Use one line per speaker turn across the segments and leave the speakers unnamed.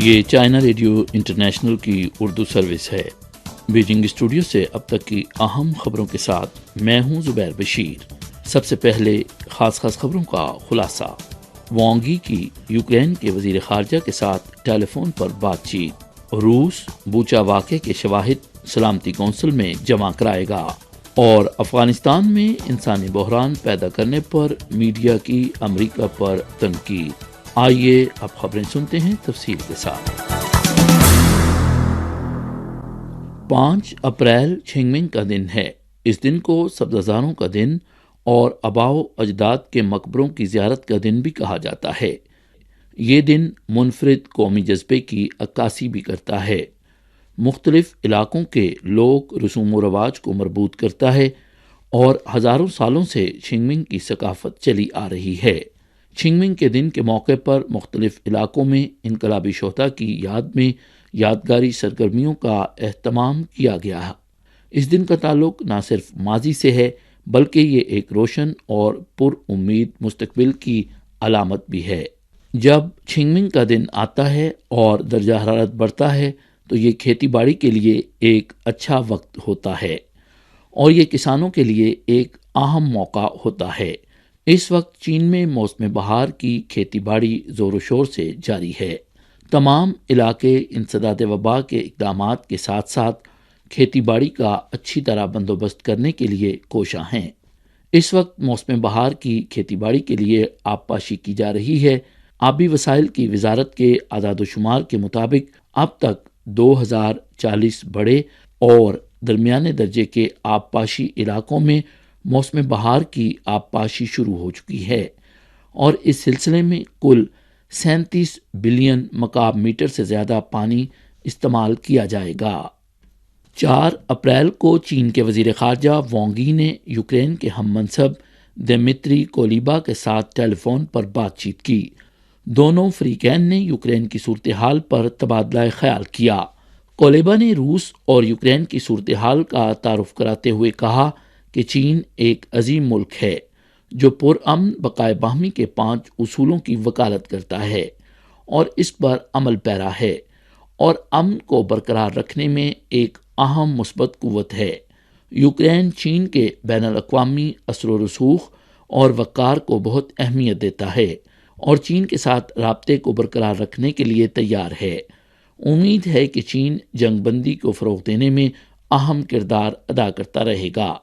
یہ China Radio International کی Urdu service ہے۔ بیجنگ اسٹوڈیو سے اب تک کی اہم خبروں کے ساتھ میں ہوں زبیر بشیر۔ سب سے پہلے خاص خبروں کا خلاصہ۔ وانگ یی کی یوکرین کے وزیر خارجہ کے ساتھ ٹیلی فون پر بات چیت۔ روس بوچا واقعے کے شواہد سلامتی کونسل میں جمع کرائے گا، اور افغانستان میں انسانی بحران پیدا کرنے پر میڈیا کی امریکہ پر تنقید۔ آئیے اب خبریں سنتے ہیں تفصیل کے ساتھ۔ 5 اپریل چھنگمنگ کا دن ہے۔ اس دن کو سبززاروں کا دن اور آباء و اجداد کے مقبروں کی زیارت کا دن بھی کہا جاتا ہے۔ یہ دن منفرد قومی جذبے کی عکاسی بھی کرتا ہے۔ مختلف علاقوں کے لوگ رسوم و رواج کو مربوط کرتا ہے، اور ہزاروں سالوں سے چھنگمنگ کی ثقافت چلی آ رہی ہے۔ چھنگمنگ کے دن کے موقع پر مختلف علاقوں میں انقلابی شہدا کی یاد میں یادگاری سرگرمیوں کا اہتمام کیا گیا ہے۔ اس دن کا تعلق نہ صرف ماضی سے ہے، بلکہ یہ ایک روشن اور پر امید مستقبل کی علامت بھی ہے۔ جب چھنگمنگ کا دن آتا ہے اور درجہ حرارت بڑھتا ہے تو یہ کھیتی باڑی کے لیے ایک اچھا وقت ہوتا ہے، اور یہ کسانوں کے لیے ایک اہم موقع ہوتا ہے۔ اس وقت چین میں موسم بہار کی کھیتی باڑی زور و شور سے جاری ہے۔ تمام علاقے انسداد وبا کے اقدامات کے ساتھ ساتھ کھیتی باڑی کا اچھی طرح بندوبست کرنے کے لیے کوشاں ہیں۔ اس وقت موسم بہار کی کھیتی باڑی کے لیے آبپاشی کی جا رہی ہے۔ آبی وسائل کی وزارت کے اعداد و شمار کے مطابق اب تک 2040 بڑے اور درمیانے درجے کے آبپاشی علاقوں میں موسم بہار کی آبپاشی شروع ہو چکی ہے، اور اس سلسلے میں کل 37 بلین مکعب میٹر سے زیادہ پانی استعمال کیا جائے گا۔ 4 اپریل کو چین کے وزیر خارجہ وانگ یی نے یوکرین کے ہم منصب دمیتری کولیبا کے ساتھ ٹیلی فون پر بات چیت کی۔ دونوں فریقین نے یوکرین کی صورتحال پر تبادلہ خیال کیا۔ کولیبا نے روس اور یوکرین کی صورتحال کا تعارف کراتے ہوئے کہا کہ چین ایک عظیم ملک ہے جو پرامن بقائے باہمی کے 5 اصولوں کی وکالت کرتا ہے اور اس پر عمل پیرا ہے، اور امن کو برقرار رکھنے میں ایک اہم مثبت قوت ہے۔ یوکرین چین کے بین الاقوامی اثر و رسوخ اور وقار کو بہت اہمیت دیتا ہے، اور چین کے ساتھ رابطے کو برقرار رکھنے کے لیے تیار ہے۔ امید ہے کہ چین جنگ بندی کو فروغ دینے میں اہم کردار ادا کرتا رہے گا۔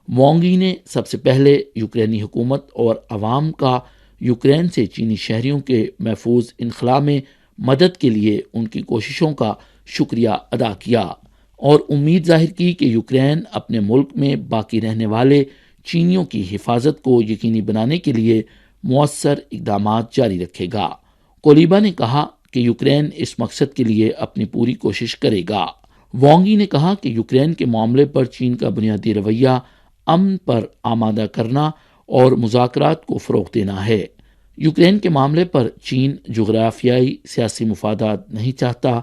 وانگ یی نے سب سے پہلے یوکرینی حکومت اور عوام کا یوکرین سے چینی شہریوں کے محفوظ انخلاء میں مدد کے لیے ان کی کوششوں کا شکریہ ادا کیا، اور امید ظاہر کی کہ یوکرین اپنے ملک میں باقی رہنے والے چینیوں کی حفاظت کو یقینی بنانے کے لیے مؤثر اقدامات جاری رکھے گا۔ کولیبا نے کہا کہ یوکرین اس مقصد کے لیے اپنی پوری کوشش کرے گا۔ وانگ یی نے کہا کہ یوکرین کے معاملے پر چین کا بنیادی رویہ امن پر آمادہ کرنا اور مذاکرات کو فروغ دینا ہے۔ یوکرین کے معاملے پر چین جغرافیائی سیاسی مفادات نہیں چاہتا،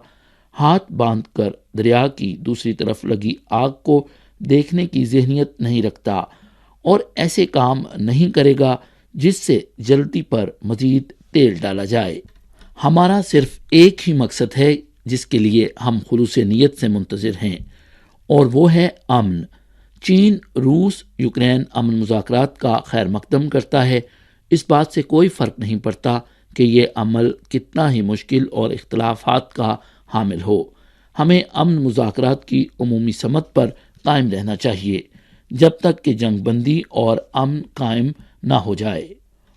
ہاتھ باندھ کر دریا کی دوسری طرف لگی آگ کو دیکھنے کی ذہنیت نہیں رکھتا، اور ایسے کام نہیں کرے گا جس سے جلدی پر مزید تیل ڈالا جائے۔ ہمارا صرف ایک ہی مقصد ہے جس کے لیے ہم خلوص نیت سے منتظر ہیں، اور وہ ہے امن۔ چین، روس، یوکرین امن مذاکرات کا خیر مقدم کرتا ہے۔ اس بات سے کوئی فرق نہیں پڑتا کہ یہ عمل کتنا ہی مشکل اور اختلافات کا حامل ہو۔ ہمیں امن مذاکرات کی عمومی سمت پر قائم رہنا چاہیے جب تک کہ جنگ بندی اور امن قائم نہ ہو جائے۔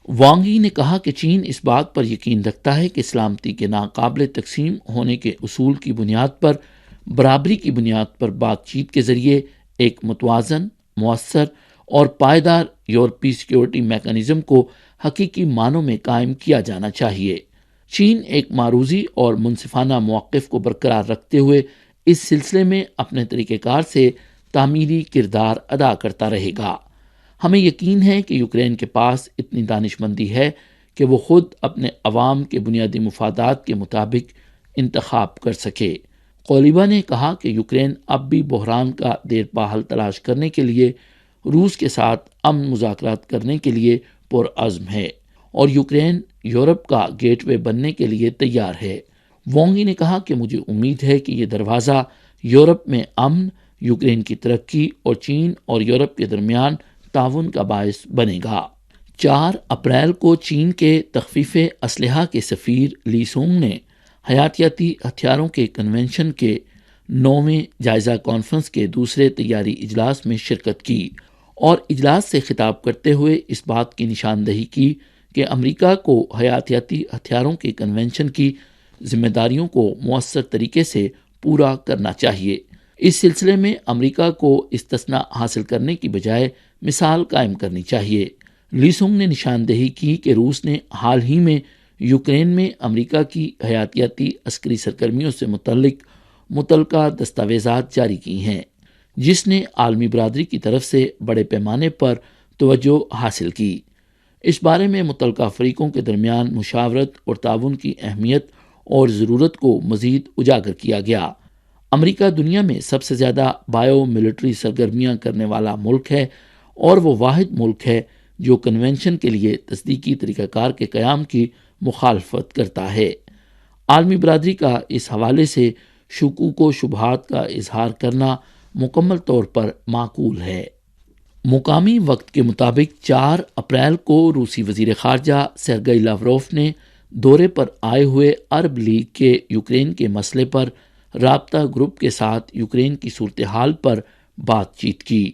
وانگ یی نے کہا کہ چین اس بات پر یقین رکھتا ہے کہ سلامتی کے ناقابل تقسیم ہونے کے اصول کی بنیاد پر برابری کی بنیاد پر بات چیت کے ذریعے ایک متوازن، مؤثر اور پائیدار یورپی سیکیورٹی میکانزم کو حقیقی معنوں میں قائم کیا جانا چاہیے۔ چین ایک معروضی اور منصفانہ موقف کو برقرار رکھتے ہوئے اس سلسلے میں اپنے طریقہ کار سے تعمیری کردار ادا کرتا رہے گا۔ ہمیں یقین ہے کہ یوکرین کے پاس اتنی دانش مندی ہے کہ وہ خود اپنے عوام کے بنیادی مفادات کے مطابق انتخاب کر سکے۔ کولیبا نے کہا کہ یوکرین اب بھی بحران کا دیرپا حل تلاش کرنے کے لیے روس کے ساتھ امن مذاکرات کرنے کے لیے پرعزم ہے، اور یوکرین یورپ کا گیٹ وے بننے کے لیے تیار ہے۔ وانگ ای نے کہا کہ مجھے امید ہے کہ یہ دروازہ یورپ میں امن، یوکرین کی ترقی اور چین اور یورپ کے درمیان تعاون کا باعث بنے گا۔ 4 اپریل کو چین کے تخفیف اسلحہ کے سفیر لی سونگ نے حیاتیاتی ہتھیاروں کے کنونشن کے 9ویں جائزہ کانفرنس کے دوسرے تیاری اجلاس میں شرکت کی اور اجلاس سے خطاب کرتے ہوئے اس بات کی نشاندہی کی کہ امریکہ کو حیاتیاتی ہتھیاروں کے کنونشن کی ذمہ داریوں کو مؤثر طریقے سے پورا کرنا چاہیے۔ اس سلسلے میں امریکہ کو استثناء حاصل کرنے کی بجائے مثال قائم کرنی چاہیے۔ لی سونگ نے نشاندہی کی کہ روس نے حال ہی میں یوکرین میں امریکہ کی حیاتیاتی عسکری سرگرمیوں سے متعلقہ دستاویزات جاری کی ہیں، جس نے عالمی برادری کی طرف سے بڑے پیمانے پر توجہ حاصل کی۔ اس بارے میں متعلقہ فریقوں کے درمیان مشاورت اور تعاون کی اہمیت اور ضرورت کو مزید اجاگر کیا گیا۔ امریکہ دنیا میں سب سے زیادہ بائیو ملٹری سرگرمیاں کرنے والا ملک ہے اور وہ واحد ملک ہے جو کنونشن کے لیے تصدیقی طریقہ کار کے قیام کی مخالفت کرتا ہے۔ عالمی برادری کا اس حوالے سے شکوک و شبہات کا اظہار کرنا مکمل طور پر معقول ہے۔ مقامی وقت کے مطابق 4 اپریل کو روسی وزیر خارجہ سرگئی لاوروف نے دورے پر آئے ہوئے عرب لیگ کے یوکرین کے مسئلے پر رابطہ گروپ کے ساتھ یوکرین کی صورتحال پر بات چیت کی۔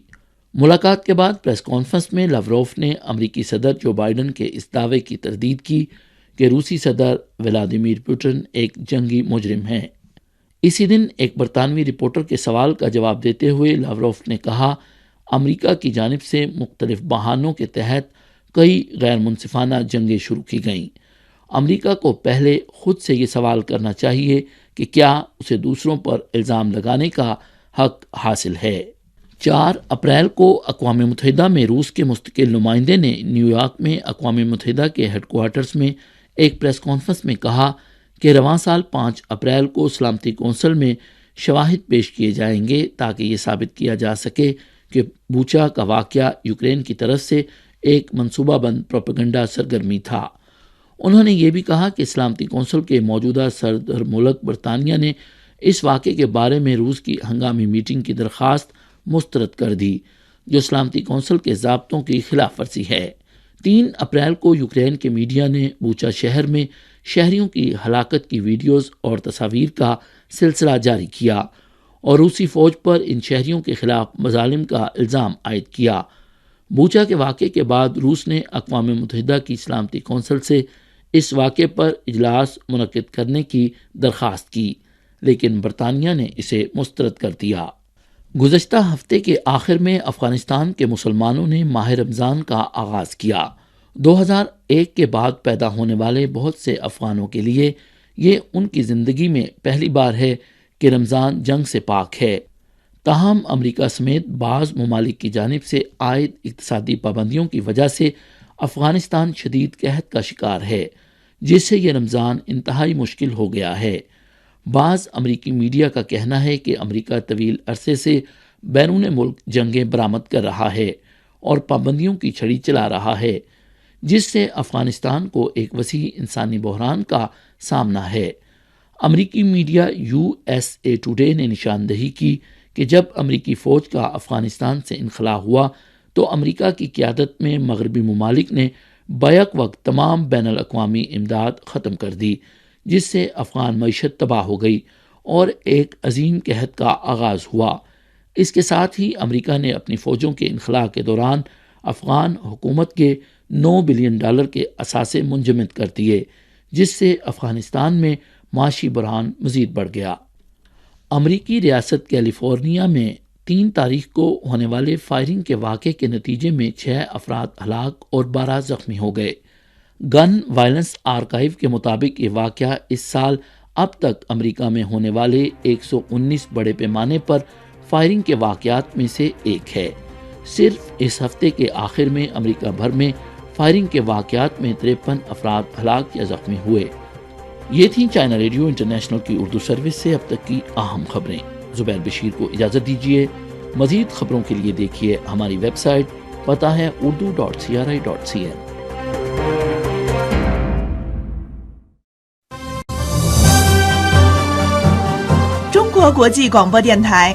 ملاقات کے بعد پریس کانفرنس میں لاوروف نے امریکی صدر جو بائیڈن کے اس دعوے کی تردید کی کہ روسی صدر ولادیمیر پوٹن ایک جنگی مجرم ہیں۔ اسی دن ایک برطانوی رپورٹر کے سوال کا جواب دیتے ہوئے لاوروف نے کہا، امریکہ کی جانب سے مختلف بہانوں کے تحت کئی غیر منصفانہ جنگیں شروع کی گئیں۔ امریکہ کو پہلے خود سے یہ سوال کرنا چاہیے کہ کیا اسے دوسروں پر الزام لگانے کا حق حاصل ہے۔ 4 اپریل کو اقوام متحدہ میں روس کے مستقل نمائندے نے نیو یارک میں اقوام متحدہ کے ہیڈ کوارٹرز میں ایک پریس کانفرنس میں کہا کہ رواں سال 5 اپریل کو سلامتی کونسل میں شواہد پیش کیے جائیں گے تاکہ یہ ثابت کیا جا سکے کہ بوچا کا واقعہ یوکرین کی طرف سے ایک منصوبہ بند پروپیگنڈا سرگرمی تھا۔ انہوں نے یہ بھی کہا کہ سلامتی کونسل کے موجودہ صدر ملک برطانیہ نے اس واقعے کے بارے میں روس کی ہنگامی میٹنگ کی درخواست مسترد کر دی، جو سلامتی کونسل کے ضابطوں کی خلاف ورزی ہے۔ 3 اپریل کو یوکرین کے میڈیا نے بوچا شہر میں شہریوں کی ہلاکت کی ویڈیوز اور تصاویر کا سلسلہ جاری کیا اور روسی فوج پر ان شہریوں کے خلاف مظالم کا الزام عائد کیا۔ بوچا کے واقعے کے بعد روس نے اقوام متحدہ کی سلامتی کونسل سے اس واقعے پر اجلاس منعقد کرنے کی درخواست کی، لیکن برطانیہ نے اسے مسترد کر دیا۔ گزشتہ ہفتے کے آخر میں افغانستان کے مسلمانوں نے ماہ رمضان کا آغاز کیا۔ 2001 کے بعد پیدا ہونے والے بہت سے افغانوں کے لیے یہ ان کی زندگی میں پہلی بار ہے کہ رمضان جنگ سے پاک ہے۔ تاہم امریکہ سمیت بعض ممالک کی جانب سے عائد اقتصادی پابندیوں کی وجہ سے افغانستان شدید قحط کا شکار ہے، جس سے یہ رمضان انتہائی مشکل ہو گیا ہے۔ بعض امریکی میڈیا کا کہنا ہے کہ امریکہ طویل عرصے سے بیرون ملک جنگیں برآمد کر رہا ہے اور پابندیوں کی چھڑی چلا رہا ہے، جس سے افغانستان کو ایک وسیع انسانی بحران کا سامنا ہے۔ امریکی میڈیا USA ٹوڈے نے نشاندہی کی کہ جب امریکی فوج کا افغانستان سے انخلا ہوا تو امریکہ کی قیادت میں مغربی ممالک نے بیک وقت تمام بین الاقوامی امداد ختم کر دی، جس سے افغان معیشت تباہ ہو گئی اور ایک عظیم قحط کا آغاز ہوا۔ اس کے ساتھ ہی امریکہ نے اپنی فوجوں کے انخلا کے دوران افغان حکومت کے $9 بلین کے اثاثے منجمد کر دیے، جس سے افغانستان میں معاشی بحران مزید بڑھ گیا۔ امریکی ریاست کیلیفورنیا میں 3 تاریخ کو ہونے والے فائرنگ کے واقعے کے نتیجے میں 6 افراد ہلاک اور 12 زخمی ہو گئے۔ گن وائلنس آرکائیو کے مطابق یہ واقعہ اس سال اب تک امریکہ میں ہونے والے 119 بڑے پیمانے پر فائرنگ کے واقعات میں سے ایک ہے۔ صرف اس ہفتے کے آخر میں امریکہ بھر میں فائرنگ کے واقعات میں 53 افراد ہلاک یا زخمی ہوئے۔ یہ تھیں چائنا ریڈیو انٹرنیشنل کی اردو سروس سے اب تک کی اہم خبریں۔ زبیر بشیر کو اجازت دیجیے۔ مزید خبروں کے لیے دیکھیے ہماری ویب سائٹ، پتہ ہے urdu.cri.cn۔
国国际广播电台。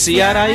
CRI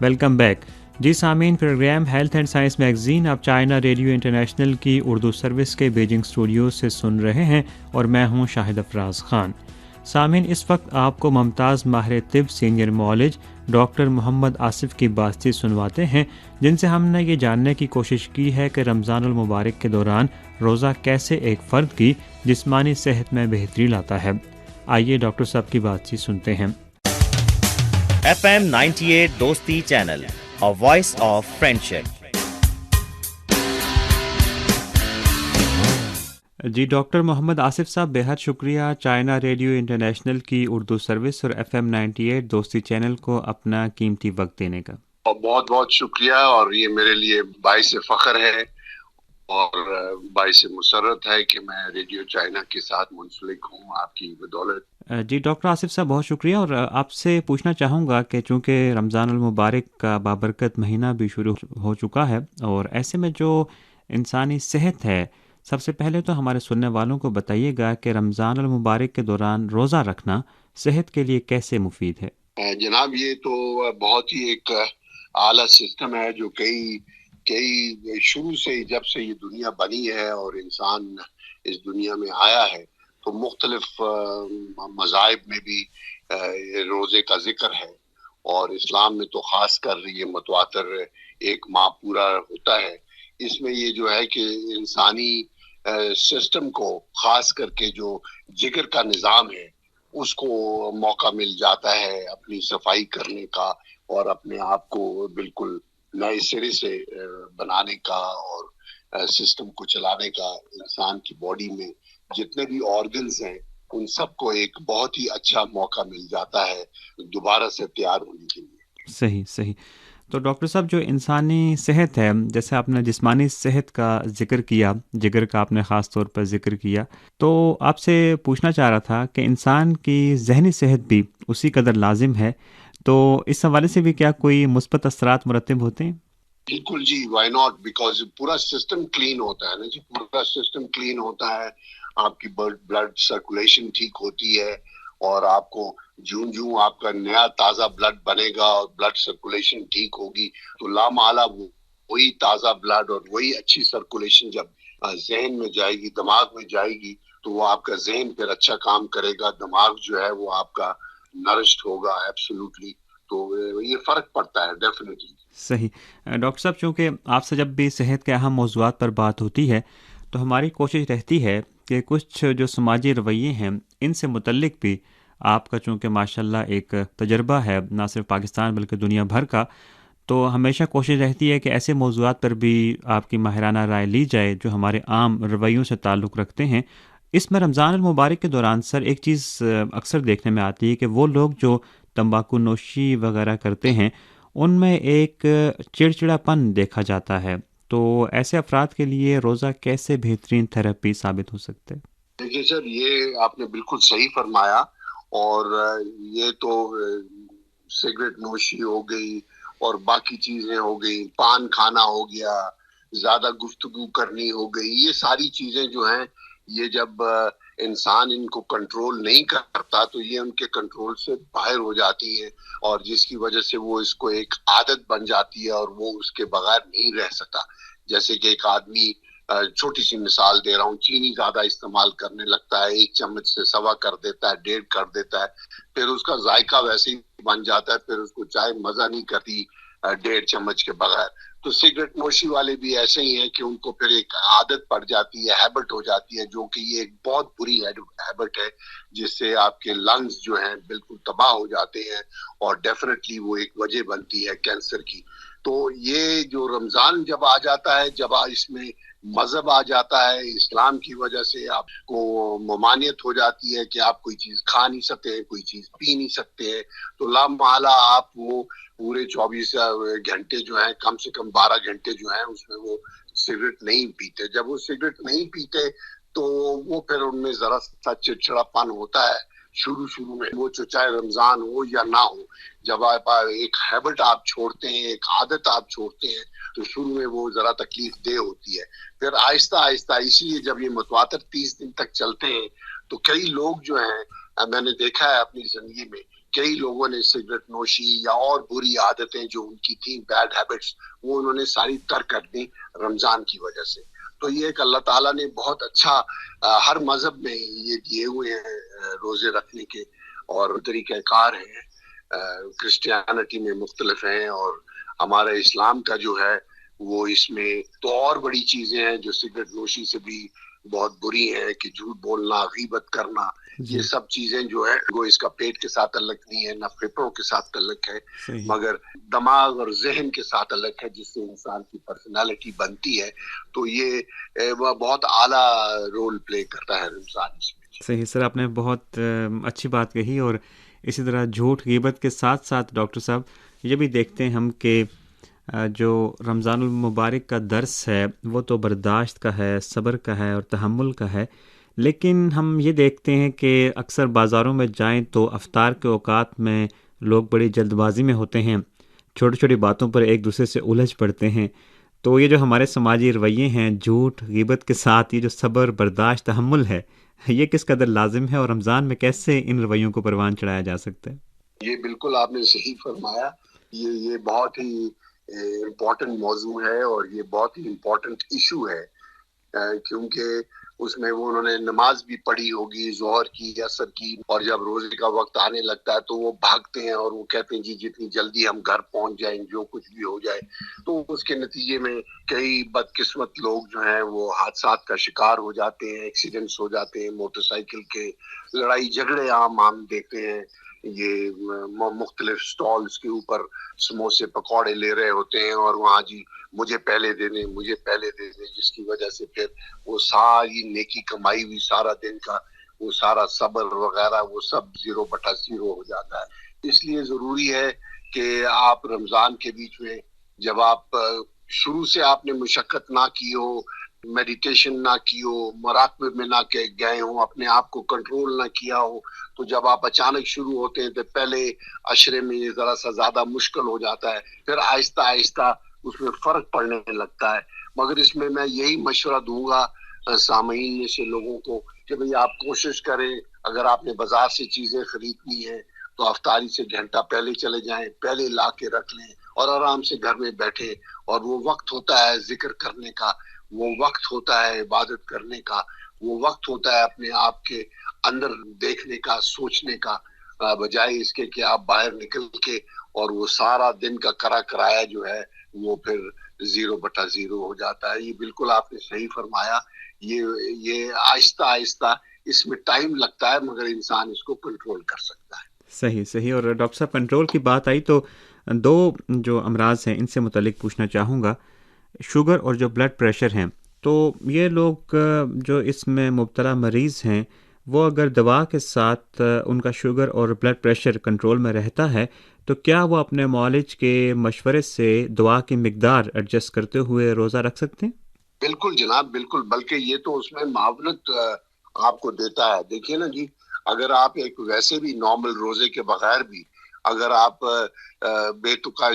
welcome back. جی سامعین، program health and science magazine آپ چائنا ریڈیو انٹرنیشنل کی اردو سروس کے بیجنگ اسٹوڈیو سے سن رہے ہیں اور میں ہوں شاہد افراز خان. سامعین، اس وقت آپ کو ممتاز ماہر طب سینئر معالج ڈاکٹر محمد آصف کی بات چیت سنواتے ہیں، جن سے ہم نے یہ جاننے کی کوشش کی ہے کہ رمضان المبارک کے دوران روزہ کیسے ایک فرد کی جسمانی صحت میں بہتری لاتا ہے. آئیے ڈاکٹر صاحب کی بات چیت سنتے ہیں.
FM 98 دوستی چینل، A Voice of Friendship.
جی ڈاکٹر محمد آصف صاحب، بہت شکریہ چائنا ریڈیو انٹرنیشنل کی اردو سروس اور FM 98 دوستی چینل کو اپنا قیمتی وقت دینے کا.
بہت بہت شکریہ، اور یہ میرے لیے باعث فخر ہے اور باعث مسرت ہے کہ میں ریڈیو چائنا کے ساتھ منسلک ہوں آپ کی بدولت.
جی ڈاکٹر آصف صاحب، بہت شکریہ. اور آپ سے پوچھنا چاہوں گا کہ چونکہ رمضان المبارک کا بابرکت مہینہ بھی شروع ہو چکا ہے، اور ایسے میں جو انسانی صحت ہے، سب سے پہلے تو ہمارے سننے والوں کو بتائیے گا کہ رمضان المبارک کے دوران روزہ رکھنا صحت کے لیے کیسے مفید ہے؟
جناب، یہ تو بہت ہی ایک اعلیٰ سسٹم ہے جو کئی شروع سے جب سے یہ دنیا بنی ہے اور انسان اس دنیا میں آیا ہے تو مختلف مذاہب میں بھی روزے کا ذکر ہے، اور اسلام میں تو خاص کر یہ متواتر ایک ماہ پورا ہوتا ہے. اس میں یہ جو ہے کہ انسانی سسٹم کو، خاص کر کے جو جگر کا نظام ہے، اس کو موقع مل جاتا ہے اپنی صفائی کرنے کا اور اپنے آپ کو بالکل نئے سرے سے بنانے کا اور سسٹم کو چلانے کا. انسان کی باڈی میں جتنے بھی آرگنز ہیں ان سب کو ایک بہت ہی اچھا موقع مل جاتا ہے دوبارہ سے تیار ہونے کے لیے.
صحیح. تو ڈاکٹر صاحب، جو انسانی صحت ہے، جیسے آپ نے جسمانی صحت کا ذکر کیا، جگر کا آپ نے خاص طور پر ذکر کیا، تو آپ سے پوچھنا چاہ رہا تھا کہ انسان کی ذہنی صحت بھی اسی قدر لازم ہے، تو اس حوالے سے بھی کیا کوئی مثبت اثرات مرتب ہوتے ہیں؟
بالکل جی، وائی ناٹ، بیکاز پورا سسٹم کلین ہوتا ہے نا جی. پورا سسٹم کلین ہوتا ہے، آپ کی بلڈ سرکولیشن ٹھیک ہوتی ہے، اور آپ کو جوں آپ کا نیا تازہ بلڈ بنے گا اور بلڈ سرکولیشن ٹھیک ہوگی تو لامحالہ وہی تازہ بلڈ اور وہی اچھی سرکولیشن جب ذہن میں جائے گی، دماغ میں جائے گی، تو وہ آپ کا ذہن پھر اچھا کام کرے گا، دماغ جو ہے وہ آپ کا نرشڈ ہوگا ایبسولوٹلی. تو یہ فرق پڑتا ہے ڈیفینیٹلی.
صحیح. ڈاکٹر صاحب، چونکہ آپ سے جب بھی صحت کے اہم موضوعات پر بات ہوتی ہے تو ہماری کوشش رہتی ہے کہ کچھ جو سماجی رویے ہیں ان سے متعلق بھی آپ کا، چونکہ ماشاءاللہ ایک تجربہ ہے نہ صرف پاکستان بلکہ دنیا بھر کا، تو ہمیشہ کوشش رہتی ہے کہ ایسے موضوعات پر بھی آپ کی ماہرانہ رائے لی جائے جو ہمارے عام رویوں سے تعلق رکھتے ہیں. اس میں رمضان المبارک کے دوران سر ایک چیز اکثر دیکھنے میں آتی ہے کہ وہ لوگ جو تمباکو نوشی وغیرہ کرتے ہیں ان میں ایک چڑچڑا پن دیکھا جاتا ہے. تو ایسے افراد کے لیے روزہ کیسے بہترین تھراپی ثابت ہو سکتا ہے؟
دیکھیے سر، یہ آپ نے بالکل صحیح فرمایا، اور یہ تو سگریٹ نوشی ہو گئی اور باقی چیزیں ہو گئی، پان کھانا ہو گیا، زیادہ گفتگو کرنی ہو گئی، یہ ساری چیزیں جو ہیں یہ جب انسان ان کو کنٹرول نہیں کرتا تو یہ ان کے کنٹرول سے باہر ہو جاتی ہے، اور جس کی وجہ سے وہ اس کو ایک عادت بن جاتی ہے اور وہ اس کے بغیر نہیں رہ سکتا. جیسے کہ ایک آدمی، چھوٹی سی مثال دے رہا ہوں، چینی زیادہ استعمال کرنے لگتا ہے، 1 چمچ سے 1.25 کر دیتا ہے، 1.5 کر دیتا ہے، پھر اس کا ذائقہ ویسے ہی بن جاتا ہے، پھر اس کو چائے مزہ نہیں کرتی 1.5 چمچ کے بغیر. تو سگریٹ نوشی والے بھی ایسے ہی ہیں کہ ان کو پھر ایک عادت پڑ جاتی ہے، ہیبٹ ہو جاتی ہے، جو کہ یہ ایک بہت بری ہیبٹ ہے جس سے آپ کے لنگز جو ہیں بالکل تباہ ہو جاتے ہیں، اور ڈیفینیٹلی وہ ایک وجہ بنتی ہے کینسر کی. تو یہ جو رمضان جب آ جاتا ہے، جب اس میں مذہب آ جاتا ہے، اسلام کی وجہ سے آپ کو ممانعت ہو جاتی ہے کہ آپ کوئی چیز کھا نہیں سکتے ہیں، کوئی چیز پی نہیں سکتے ہیں، تو لامحالہ آپ وہ پورے 24 گھنٹے جو ہیں، کم سے کم 12 گھنٹے جو ہیں اس میں وہ سگریٹ نہیں پیتے. جب وہ سگریٹ نہیں پیتے تو وہ پھر ان میں ذرا سا چڑچڑا پن ہوتا ہے شروع میں، وہ چاہے رمضان ہو یا نہ ہو. جب آپ ایک ہیبٹ آپ چھوڑتے ہیں، ایک عادت آپ چھوڑتے ہیں، تو شروع میں وہ ذرا تکلیف دہ ہوتی ہے. پھر آہستہ آہستہ، اسی لیے جب یہ متواتر 30 دن تک چلتے ہیں تو کئی لوگ جو ہیں، میں نے دیکھا ہے اپنی زندگی میں کئی لوگوں نے سگریٹ نوشی یا اور بری عادتیں جو ان کی تھیں، بیڈ ہیبٹس، وہ انہوں نے ساری ترک کر دی رمضان کی وجہ سے. تو یہ ایک اللہ تعالیٰ نے بہت اچھا ہر مذہب میں یہ دیے ہوئے ہیں روزے رکھنے کے اور طریقہ کار ہیں. کرسچینٹی میں مختلف ہیں اور ہمارے اسلام کا جو ہے وہ اس میں تو اور بڑی چیزیں ہیں جو سگریٹ نوشی سے بھی بہت بری ہیں، کہ جھوٹ بولنا، غیبت کرنا، یہ سب چیزیں جو ہے وہ اس کا پیٹ کے ساتھ تعلق نہیں ہے، نہ پھیپھڑوں کے ساتھ تعلق ہے، مگر دماغ اور ذہن کے ساتھ تعلق ہے، جس سے انسان کی پرسنالٹی بنتی ہے. تو یہ بہت اعلیٰ رول پلے کرتا ہے رمضان اس میں.
صحیح سر، آپ نے بہت اچھی بات کہی. اور اسی طرح جھوٹ غیبت کے ساتھ ساتھ ڈاکٹر صاحب یہ بھی دیکھتے ہیں ہم کہ جو رمضان المبارک کا درس ہے وہ تو برداشت کا ہے، صبر کا ہے اور تحمل کا ہے، لیکن ہم یہ دیکھتے ہیں کہ اکثر بازاروں میں جائیں تو افطار کے اوقات میں لوگ بڑی جلد بازی میں ہوتے ہیں، چھوٹی چھوٹی باتوں پر ایک دوسرے سے الجھ پڑتے ہیں. تو یہ جو ہمارے سماجی رویے ہیں جھوٹ غیبت کے ساتھ یہ جو صبر برداشت تحمل ہے، یہ کس قدر لازم ہے اور رمضان میں کیسے ان رویوں کو پروان چڑھایا جا سکتا ہے؟
یہ بالکل آپ نے صحیح فرمایا. یہ بہت ہی امپورٹنٹ موضوع ہے اور یہ بہت ہی امپورٹنٹ ایشو ہے، کیونکہ اس میں وہ انہوں نے نماز بھی پڑھی ہوگی، ظہر کی، عصر کی، اور جب روزے کا وقت آنے لگتا ہے تو وہ بھاگتے ہیں اور وہ کہتے ہیں جی جتنی جلدی ہم گھر پہنچ جائیں جو کچھ بھی ہو جائے. تو اس کے نتیجے میں کئی بدقسمت لوگ جو ہیں وہ حادثات کا شکار ہو جاتے ہیں، ایکسیڈنٹس ہو جاتے ہیں، موٹر سائیکل کے لڑائی جھگڑے عام دیکھتے ہیں. یہ مختلف سٹالز کے اوپر سموسے پکوڑے لے رہے ہوتے ہیں اور وہاں جی مجھے پہلے دے دیں، مجھے پہلے دے دیں، جس کی وجہ سے پھر وہ ساری نیکی کمائی ہوئی سارا دن کا وہ سارا صبر وغیرہ وہ سب 0/0 ہو جاتا ہے. اس لیے ضروری ہے کہ آپ رمضان کے بیچ میں جب آپ شروع سے آپ نے مشقت نہ کی ہو، میڈیٹیشن نہ کی ہو، مراقبے میں نہ گئے ہوں، اپنے آپ کو کنٹرول نہ کیا ہو، تو جب آپ اچانک شروع ہوتے ہیں تو پہلے عشرے میں یہ ذرا سا زیادہ مشکل ہو جاتا ہے، پھر آہستہ آہستہ اس میں فرق پڑنے لگتا ہے. مگر اس میں یہی مشورہ دوں گا سامعین میں سے لوگوں کو کہ بھئی آپ کوشش کریں، اگر آپ نے بازار سے چیزیں خریدنی ہیں تو افطاری سے گھنٹہ پہلے چلے جائیں، پہلے لا کے رکھ لیں اور آرام سے گھر میں بیٹھے. اور وہ وقت ہوتا ہے ذکر کرنے کا، وہ وقت ہوتا ہے عبادت کرنے کا، وہ وقت ہوتا ہے اپنے آپ کے اندر دیکھنے کا، سوچنے کا، بجائے اس کے کہ آپ باہر نکل کے اور وہ سارا دن کا کرایا جو ہے وہ پھر 0/0 ہو جاتا ہے. یہ بالکل آپ نے صحیح فرمایا. یہ آہستہ آہستہ اس میں ٹائم لگتا ہے مگر انسان اس کو کنٹرول کر سکتا ہے.
صحیح. اور ڈاکٹر صاحب کنٹرول کی بات آئی تو دو جو امراض ہیں ان سے متعلق پوچھنا چاہوں گا، شوگر اور جو بلڈ پریشر ہیں. تو یہ لوگ جو اس میں مبتلا مریض ہیں وہ اگر دوا کے ساتھ ان کا شوگر اور بلڈ پریشر کنٹرول میں رہتا ہے تو کیا وہ اپنے معالج کے مشورے سے دوا کی مقدار ایڈجسٹ کرتے ہوئے روزہ رکھ سکتے ہیں؟
بالکل جناب، بالکل. بلکہ یہ تو اس میں معاونت آپ کو دیتا ہے. دیکھیے نا جی، اگر آپ ایک ویسے بھی نارمل روزے کے بغیر بھی اگر آپ بے تکا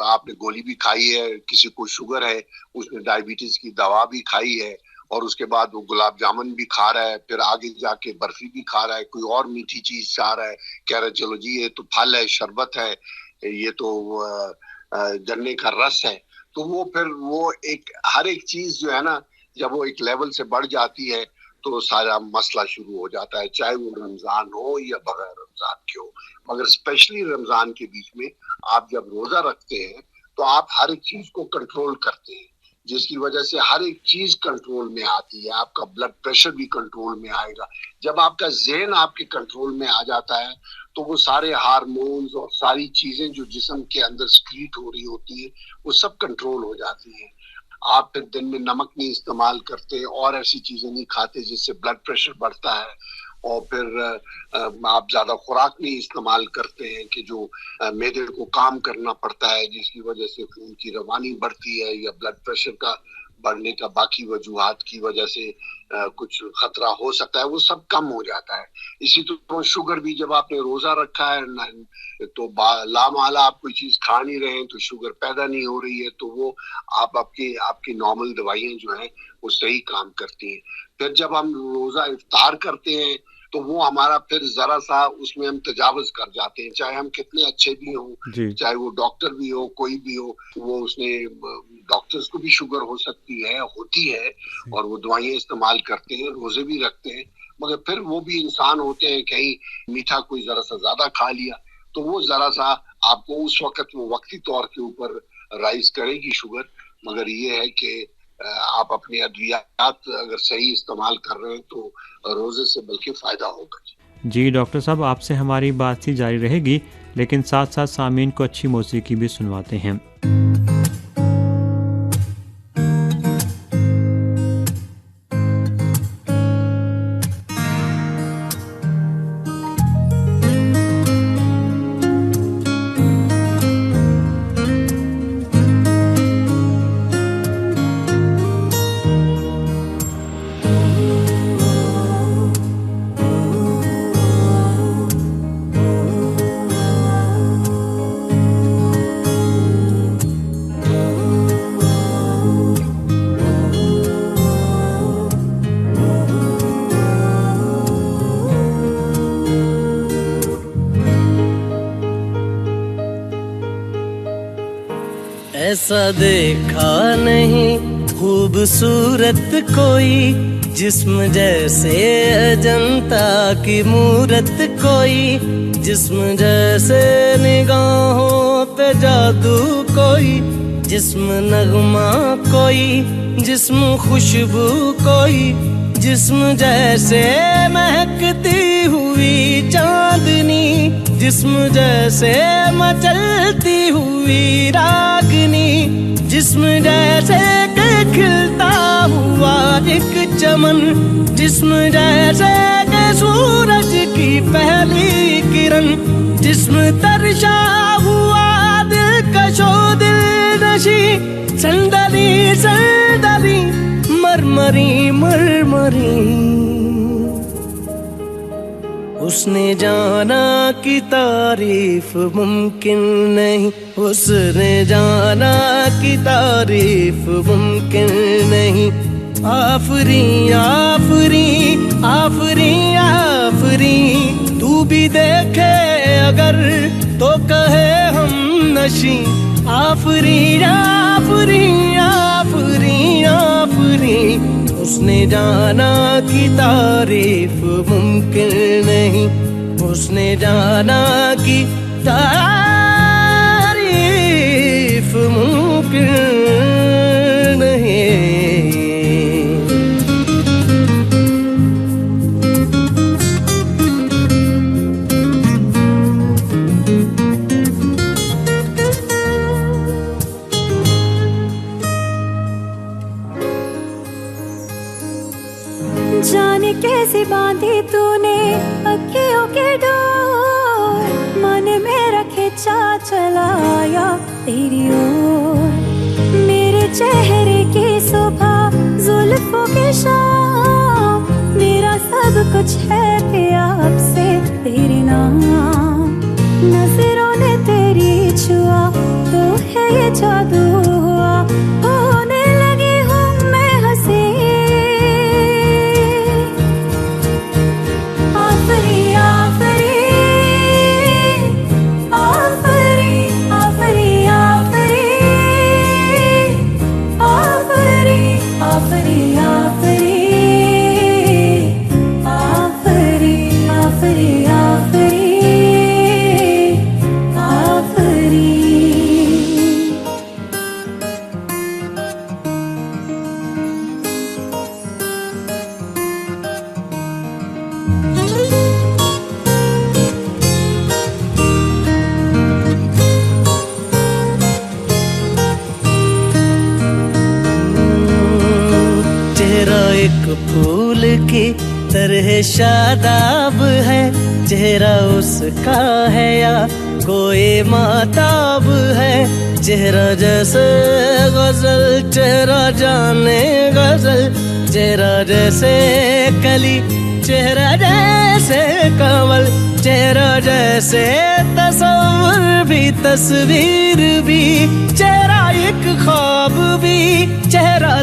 آپ نے گولی بھی کھائی ہے، کسی کو شوگر ہے اس نے ڈائبٹیز کی دوا بھی کھائی ہے اور اس کے بعد وہ گلاب جامن بھی کھا رہا ہے، پھر آگے جا کے برفی بھی کھا رہا ہے، کوئی اور میٹھی چیز چاہ رہا ہے، کہہ رہا ہے چلو جی یہ تو پھل ہے، شربت ہے، یہ تو گنے کا رس ہے. تو وہ پھر وہ ایک ہر ایک چیز جو ہے نا جب وہ ایک لیول سے بڑھ جاتی ہے تو سارا مسئلہ شروع ہو جاتا ہے، چاہے وہ رمضان ہو یا بغیر رمضان کے ہو. مگر اسپیشلی رمضان کے بیچ میں آپ جب روزہ رکھتے ہیں تو آپ ہر ایک چیز کو کنٹرول کرتے ہیں، جس کی وجہ سے ہر ایک چیز کنٹرول میں آتی ہے. آپ کا بلڈ پریشر بھی کنٹرول میں آئے گا. جب آپ کا ذہن آپ کے کنٹرول میں آ جاتا ہے تو وہ سارے ہارمونز اور ساری چیزیں جو جسم کے اندر سکریٹ ہو رہی ہوتی ہیں وہ سب کنٹرول ہو جاتی ہیں. آپ پھر دن میں نمک نہیں استعمال کرتے اور ایسی چیزیں نہیں کھاتے جس سے بلڈ پریشر بڑھتا ہے، اور پھر آپ زیادہ خوراک نہیں استعمال کرتے ہیں کہ جو معدے کو کام کرنا پڑتا ہے جس کی وجہ سے خون کی روانی بڑھتی ہے یا بلڈ پریشر کا بڑھنے کا باقی وجوہات کی وجہ سے کچھ خطرہ ہو سکتا ہے، وہ سب کم ہو جاتا ہے. اسی طرح شوگر بھی جب آپ نے روزہ رکھا ہے تو لامحالہ آپ کوئی چیز کھا نہیں رہے ہیں تو شوگر پیدا نہیں ہو رہی ہے، تو وہ آپ کی نارمل دوائیاں جو ہیں وہ صحیح کام کرتی ہیں. پھر جب ہم روزہ افطار کرتے ہیں تو وہ ہمارا پھر ذرا سا اس میں ہم تجاوز کر جاتے ہیں، چاہے ہم کتنے اچھے بھی ہوں، چاہے وہ ڈاکٹر بھی ہو، کوئی بھی ہو، وہ اس نے ڈاکٹرز کو بھی شوگر ہو سکتی ہے، ہوتی ہے، اور وہ دوائیں استعمال کرتے ہیں، روزے بھی رکھتے ہیں، مگر پھر وہ بھی انسان ہوتے ہیں، کہیں میٹھا کوئی ذرا سا زیادہ کھا لیا تو وہ ذرا سا آپ کو اس وقت وہ وقتی طور کے اوپر رائز کرے گی شوگر، مگر یہ ہے کہ آپ اپنے ادویات اگر صحیح استعمال کر رہے ہیں تو روزے سے بلکہ فائدہ ہوگا.
جی ڈاکٹر صاحب، آپ سے ہماری بات چیت جاری رہے گی، لیکن ساتھ ساتھ سامعین کو اچھی موسیقی بھی سنواتے ہیں.
ایسا دیکھا نہیں خوبصورت کوئی، جسم جیسے اجنتا کی مورت کوئی، جسم جیسے نگاہوں پہ جادو کوئی، جسم نغمہ کوئی، جسم خوشبو کوئی، جسم جیسے مہکتی ہوئی چاندنی، جسم جیسے مچلتی ہوئی راگنی، جسم جیسے کہ کھلتا ہوا ایک چمن، جسم جیسے کہ سورج کی پہلی کرن، جسم ترشا ہوا دلکش و دل نشی، سندلی سندلی مرمری مرمری. اس نے جانا کی تعریف ممکن نہیں، اس نے جانا کی تعریف ممکن نہیں. آفریں آفریں آفریں آفریں، تو بھی دیکھے اگر تو کہے ہم نشیں. آفریں آفریں آفریں آفریں، اس نے جانا کی تعریف ممکن نہیں، اس نے جانا کی تعریف ممکن نہیں.
جانے کیسی باندھی تو نے اکھیوں کے ڈور، من میرا کھینچا چلا آیا تیری اور، میرے چہرے کی صبح زلفوں کی شام، میرا سب کچھ ہے کہ آپ سے تیرے نام. نظروں نے تیری چھوا تو ہے یہ جادو ہوا، ہونے لگی ہوں میں ہنسی.
پھول کی طرح شاداب ہے، چہرہ اس کا ہے یا کوئی ماتاب ہے. چہرہ جیسے غزل، چہرہ جانے غزل، چہرہ جیسے کلی، چہرہ جیسے کنول، چہرہ جیسے تصور بھی تصویر بھی، چہرہ ایک خواب بھی، چہرہ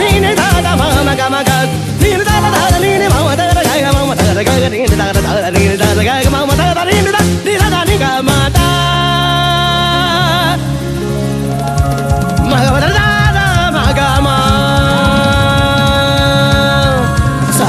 ni ni da da ma ma ga ma ga ni da da da ni ni ma ma da da ga ma ma da da ga ni da da da ni da da ga ma ma da da ni da ni da da ni ga ma da ma ga da da da ma ga ma sa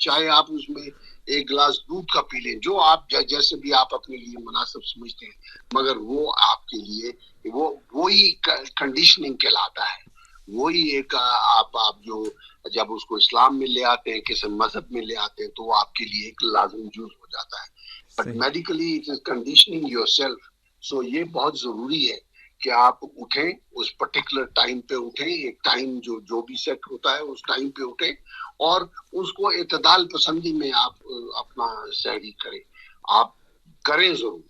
چاہے آپ اس میں ایک glass دودھ کا پی لیں، جو آپ جیسے بھی آپ اپنے لیے مناسب سمجھتے ہیں، مگر وہ آپ کے لیے وہی کنڈیشننگ کہلاتا ہے. وہی ایک آپ جو جب اس کو اسلام میں لے آتے ہیں، کسی مذہب میں لے آتے ہیں، تو وہ آپ کے لیے ایک لازم جز ہو جاتا ہے. But medically it is conditioning yourself. So یہ بہت ضروری ہے کہ آپ اٹھیں، اس پرٹیکولر ٹائم پہ اٹھیں، ایک ٹائم جو بھی سیٹ ہوتا ہے اس ٹائم پہ اٹھیں، اور اس کو اعتدال پسندی میں آپ اپنا سحری کریں. آپ کریں ضرور.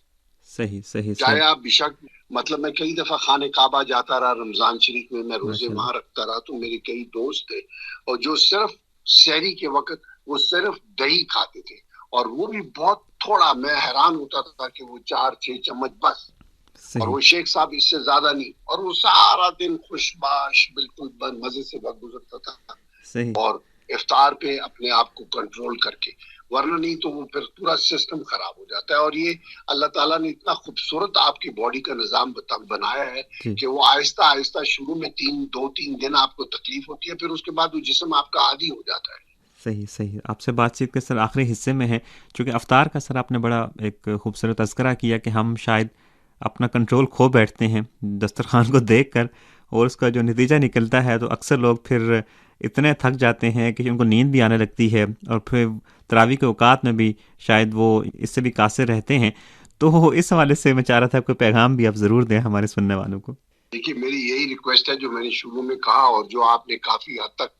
صحیح
چاہے آپ بشک، مطلب میں کئی دفعہ خانہ کعبہ جاتا رہا، رمضان شریف میں روزے وہاں رکھتا رہا، تو میرے کئی دوست تھے اور جو صرف سحری کے وقت وہ صرف دہی کھاتے تھے، اور وہ بھی بہت تھوڑا. میں حیران ہوتا تھا کہ وہ 4-6 چمچ بس، اور وہ شیخ صاحب اس سے زیادہ نہیں، اور وہ سارا دن خوش باش بالکل مزے سے وقت گزرتا تھا، اور افطار پہ اپنے آپ کو کنٹرول کر کے، ورنہ نہیں تو وہ پھر پورا سسٹم خراب ہو جاتا ہے. اور یہ اللہ تعالیٰ نے اتنا خوبصورت آپ کی باڈی کا نظام بنایا ہے کہ وہ آہستہ آہستہ شروع میں 2-3 دن آپ کو تکلیف ہوتی ہے، پھر اس کے بعد وہ جسم آپ کا عادی ہو جاتا ہے.
صحیح. آپ سے بات چیت کے سر آخری حصے میں ہے، چونکہ افطار کا سر آپ نے بڑا ایک خوبصورت تذکرہ کیا کہ ہم شاید اپنا کنٹرول کھو بیٹھتے ہیں دسترخوان کو دیکھ کر، اور اس کا جو نتیجہ نکلتا ہے تو اکثر لوگ پھر اتنے تھک جاتے ہیں کہ ان کو نیند بھی آنے لگتی ہے، اور پھر تراویح کے اوقات میں بھی شاید وہ اس سے بھی قاصر رہتے ہیں. تو اس حوالے سے میں چاہ رہا تھا کوئی پیغام بھی آپ ضرور دیں ہمارے سننے والوں کو.
دیکھیے، میری یہی ریکویسٹ ہے جو میں نے شروع میں کہا، اور جو آپ نے کافی حد تک،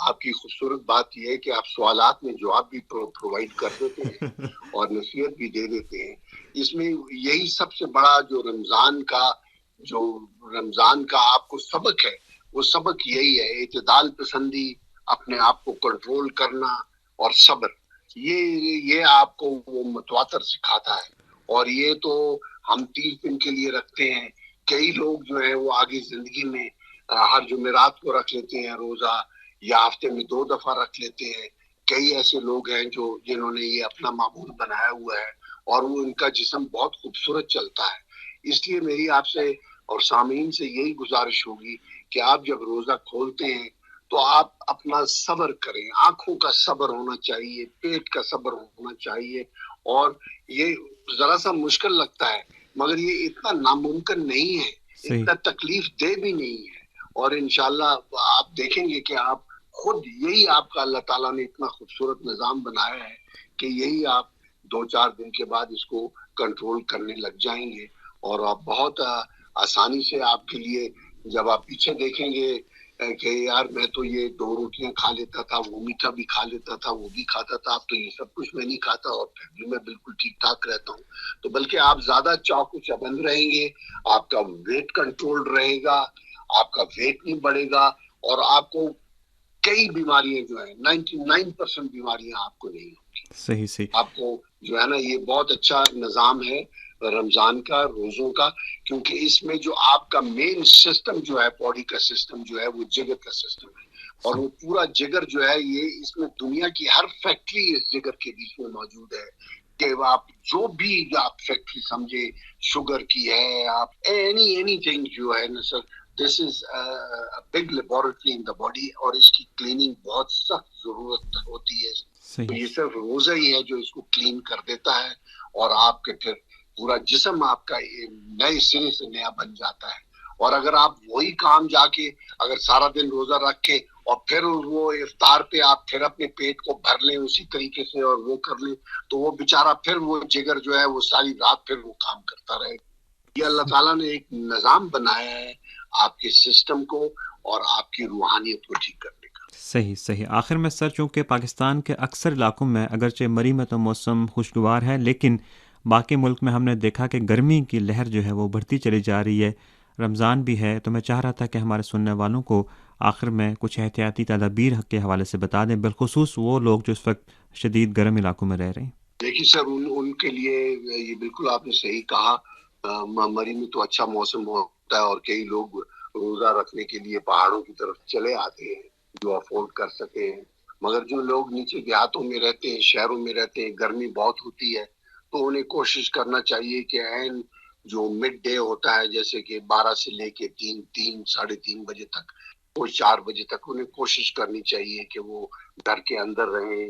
آپ کی خوبصورت بات یہ ہے کہ آپ سوالات میں جواب بھی پرووائڈ کر دیتے ہیں اور نصیحت بھی دے دیتے ہیں. اس میں یہی سب سے بڑا جو رمضان کا آپ کو سبق ہے، وہ سبق یہی ہے: اعتدال پسندی، اپنے آپ کو کنٹرول کرنا، اور صبر. یہ آپ کو وہ متواتر سکھاتا ہے. اور یہ تو ہم 30 دن کے لیے رکھتے ہیں. کئی لوگ جو ہیں وہ آگے زندگی میں ہر جمعرات کو رکھ لیتے ہیں روزہ، یا ہفتے میں 2 دفعہ رکھ لیتے ہیں. کئی ایسے لوگ ہیں جنہوں نے یہ اپنا معمول بنایا ہوا ہے، اور وہ ان کا جسم بہت خوبصورت چلتا ہے. اس لیے میری آپ سے اور سامعین سے یہی گزارش ہوگی کہ آپ جب روزہ کھولتے ہیں تو آپ اپنا صبر کریں. آنکھوں کا صبر ہونا چاہیے، پیٹ کا صبر ہونا چاہیے. اور یہ ذرا سا مشکل لگتا ہے، مگر یہ اتنا ناممکن نہیں ہے، اتنا تکلیف دہ بھی نہیں ہے. اور انشاءاللہ آپ دیکھیں گے کہ آپ خود، یہی آپ کا اللہ تعالیٰ نے اتنا خوبصورت نظام بنایا ہے کہ یہی آپ 2-4 دن کے بعد اس کو کنٹرول کرنے لگ جائیں گے. اور آپ بہت آسانی سے، آپ کے لیے جب آپ پیچھے دیکھیں گے کہ یار میں تو یہ 2 روٹیاں کھا لیتا تھا، وہ میٹھا بھی کھا لیتا تھا، وہ بھی کھاتا تھا، اب تو یہ سب کچھ میں نہیں کھاتا، اور پھر بھی میں بالکل ٹھیک ٹھاک رہتا ہوں. تو بلکہ آپ زیادہ چاق و چبند رہیں گے، آپ کا ویٹ کنٹرول رہے گا، آپ کا ویٹ نہیں بڑھے گا، اور آپ کو کئی بیماریاں جو ہیں 99% بیماریاں آپ کو نہیں ہوگی.
صحیح.
آپ کو جو ہے نا، یہ بہت اچھا نظام ہے رمضان کا، روزوں کا، کیونکہ اس میں جو آپ کا مین سسٹم جو ہے، باڈی کا سسٹم جو ہے، وہ جگر کا سسٹم ہے. اور وہ پورا جگر جو ہے، یہ اس میں دنیا کی ہر فیکٹری اس جگر کے بیچ میں موجود ہے. کہ آپ جو بھی آپ فیکٹری سمجھے، شوگر کی ہے، آپ اینی تھنگ جو ہے نا sir, this is big laboratory in the body, اور اس کی کلیننگ بہت سخت ضرورت ہوتی ہے. تو یہ صرف روزہ ہی ہے جو اس کو کلین کر دیتا ہے، اور آپ کے پھر پورا جسم آپ کا نئے سرے سے نیا بن جاتا ہے. اور اگر آپ وہی کام جا کے اگر سارا دن روزہ رکھ کے اور پھر وہ افطار پہ آپ پھر اپنے پیٹ کو بھر لیں اسی طریقے سے اور وہ کر لیں، تو وہ بیچارہ پھر وہ جگر جو ہے وہ ساری رات پھر وہ کام کرتا رہے. یہ اللہ تعالیٰ نے ایک نظام بنایا ہے آپ کے سسٹم کو اور آپ کی روحانیت کو ٹھیک کرنے کا.
صحیح. آخر میں سر، چونکہ پاکستان کے اکثر علاقوں میں اگرچہ مری میں تو موسم خوشگوار ہے، لیکن باقی ملک میں ہم نے دیکھا کہ گرمی کی لہر جو ہے وہ بڑھتی چلی جا رہی ہے. رمضان بھی ہے، تو میں چاہ رہا تھا کہ ہمارے سننے والوں کو آخر میں کچھ احتیاطی تدابیر کے حوالے سے بتا دیں، بالخصوص وہ لوگ جو اس وقت شدید گرم علاقوں میں رہ رہے ہیں.
دیکھیے سر، ان کے لیے یہ بالکل آپ نے صحیح کہا. مری میں تو اچھا موسم ہوتا ہے، اور کئی لوگ روزہ رکھنے کے لیے پہاڑوں کی طرف چلے آتے ہیں جو افورڈ کر سکے ہیں. مگر جو لوگ نیچے دیہاتوں میں رہتے ہیں، شہروں میں رہتے ہیں، گرمی بہت ہوتی ہے، تو انہیں کوشش کرنا چاہیے کہ عین جو مڈ ڈے ہوتا ہے، جیسے کہ 12 سے لے کے 3-3:30 بجے تک، وہ 4 بجے تک انہیں کوشش کرنی چاہیے کہ وہ گھر کے اندر رہیں،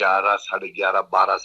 11, 11:30, 12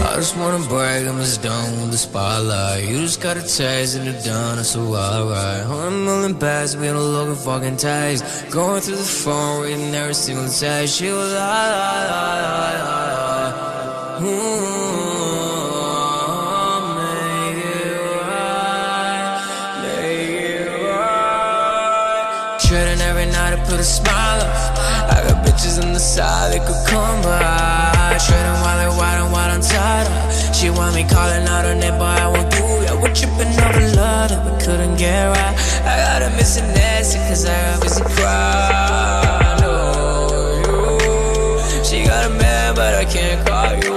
I just wanna brag, I'm just done with the spotlight. You just got a taste and you're done, it's so alright. I'm mulling past, we don't look at fucking tags. Going through the phone, reading every single text. She was make it right. Treading every night to put a smile up. I got bitches on the side that could come by. Treading while they wide on tied up. She want me calling out her name, but I won't do it. We're tripping over love that we couldn't get right. I got her missing nasty cause I got busy crying. Oh, you. She got a man but I can't call you.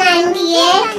98।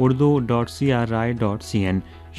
urdu.cri.cn।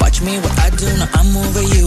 Watch me what I do, now I'm over you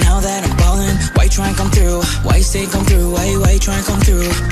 Now that I'm ballin', why you try and come through Why you say come through, why you try and come through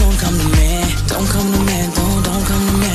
don't come to me Don't come to me, don't come to me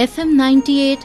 FM 98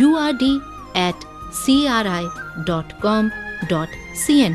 urd@cri.com.cn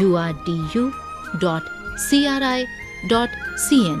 urdu.cri.cn।